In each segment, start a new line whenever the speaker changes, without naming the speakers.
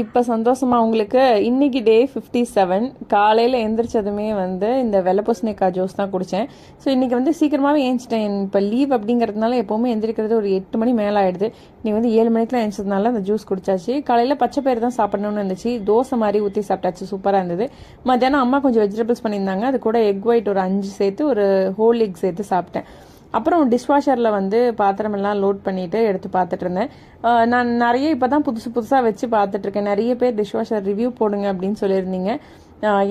இப்போ சந்தோஷமா உங்களுக்கு இன்னைக்கு டே 57. காலையில் எந்திரிச்சதுமே வந்து இந்த வெள்ளை பூசணிக்காய் ஜூஸ் தான் குடித்தேன். ஸோ இன்றைக்கி வந்து சீக்கிரமாகவே ஏஞ்சிட்டேன். இப்போ லீவ் அப்படிங்கிறதுனால எப்போவுமே எந்திரிக்கிறது ஒரு 8 மணி மேலே ஆகிடுது. இன்றைக்கி வந்து 7 மணிக்கெலாம் ஏஞ்சதுனால அந்த ஜூஸ் குடிச்சாச்சு. காலையில் பச்சை பயிர் தான் சாப்பிடணும்னு இருந்துச்சு. தோசை மாதிரி ஊற்றி சாப்பிட்டாச்சு, சூப்பராக இருந்தது. மத்தியானம் அம்மா கொஞ்சம் வெஜிடபிள்ஸ் பண்ணியிருந்தாங்க. அது கூட எக் ஒயிட் ஒரு 5 சேர்த்து ஒரு ஹோல் எக் சேர்த்து சாப்பிட்டேன். அப்புறம் டிஷ்வாஷரில் வந்து பாத்திரமெல்லாம் லோட் பண்ணிவிட்டு எடுத்து பார்த்துட்டு இருந்தேன். நான் நிறைய இப்போ தான் புதுசாக வச்சு பார்த்துட்ருக்கேன். நிறைய பேர் டிஷ்வாஷர் ரிவ்யூ போடுங்க அப்படின்னு சொல்லியிருந்தீங்க.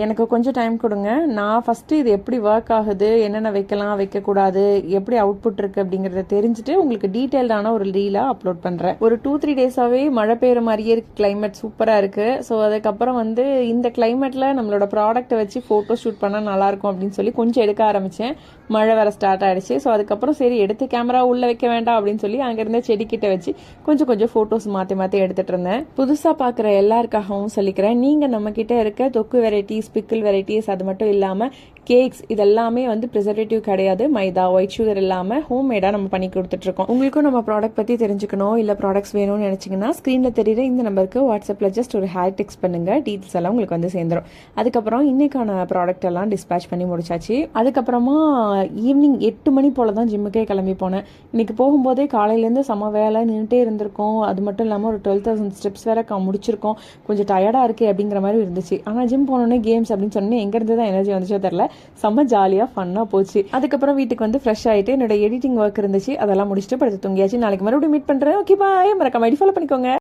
எனக்கு கொஞ்சம் டைம் கொடுங்க. நான் ஃபஸ்ட்டு இது எப்படி ஒர்க் ஆகுது, என்னென்ன வைக்கலாம் வைக்கக்கூடாது, எப்படி அவுட்புட் இருக்குது அப்படிங்கிறத தெரிஞ்சுட்டு உங்களுக்கு டீட்டெயில்டான ஒரு ரீலாக அப்லோட் பண்ணுறேன். ஒரு 2-3 டேஸாகவே மழை பெய்கிற மாதிரியே இருக்குது. கிளைமேட் சூப்பராக இருக்குது. ஸோ அதுக்கப்புறம் வந்து இந்த கிளைமேட்டில் நம்மளோட ப்ராடக்ட்டை வச்சு ஃபோட்டோ ஷூட் பண்ணால் நல்லாயிருக்கும் அப்படின்னு சொல்லி கொஞ்சம் எடுக்க ஆரம்பித்தேன். மழை வர ஸ்டார்ட் ஆகிடுச்சு. ஸோ அதுக்கப்புறம் சரி எடுத்து கேமரா உள்ளே வைக்க வேண்டாம் அப்படின்னு சொல்லி அங்கேருந்தே செடிக்கிட்ட வச்சு கொஞ்சம் ஃபோட்டோஸ் மாற்றி எடுத்துகிட்டு இருந்தேன். புதுசாக பார்க்குற எல்லாருக்காகவும் சொல்லிக்கிறேன், நீங்கள் நம்மக்கிட்ட இருக்க தொக்கு வெரைட்டிஸ், பிக்கிள் வெரைட்டிஸ், அது மட்டும் இல்லாமல் கேக்ஸ், இதெல்லாமே வந்து ப்ரிசர்வேட்டிவ் கிடையாது. மைதா, ஒயிட் சுகர் இல்லாமல் ஹோம்மேடாக நம்ம பண்ணி கொடுத்துட்ருக்கோம். உங்களுக்கும் நம்ம ப்ராடக்ட் பற்றி தெரிஞ்சுக்கணும், இல்லை ப்ராடக்ட்ஸ் வேணும்னு நினச்சிங்கன்னா ஸ்க்ரீனில் தெரியுற இந்த நம்பருக்கு வாட்ஸ்அப்பில் ஜஸ்ட் ஒரு ஹேர் டெக்ஸ்ட் பண்ணுங்கள். டீட்டெயில்ஸ் எல்லாம் உங்களுக்கு வந்து சேர்ந்துடும். அதுக்கப்புறம் இன்னைக்கான ப்ராடக்ட் எல்லாம் டிஸ்பேச் பண்ணி முடிச்சாச்சு. அதுக்கப்புறமா ஈவினிங் 8 மணி போல் தான் ஜிம்முக்கே கிளம்பி போனேன். இன்னைக்கு போகும்போதே காலையிலேருந்து செம வேலை நின்றுட்டே இருந்திருக்கோம். அது மட்டும் இல்லாமல் ஒரு 12,000 ஸ்டெப்ஸ் வேற முடிச்சிருக்கோம். கொஞ்சம் டயர்டாக இருக்குது அப்படிங்கிற மாதிரி இருந்துச்சு. ஆனால் ஜிம் போனோன்னே கேம்ஸ் அப்படின்னு சொன்னேன், எங்கேருந்து தான் எனர்ஜி வந்துச்சோ தெரில, செம்ம ஜாலியாக ஃபன்னாக போச்சு. அதுக்கப்புறம் வீட்டுக்கு வந்து ஃப்ரெஷ் ஆகிட்டு என்னோட எடிட்டிங் ஒர்க் இருந்துச்சு, அதெல்லாம் முடிச்சுட்டு படுத்து தூங்கியாச்சு. நாளைக்கு மறுபடியும் மீட் பண்ணுறேன். ஓகே, பாய். மறக்காம ஐடி ஃபாலோ பண்ணிக்கோங்க.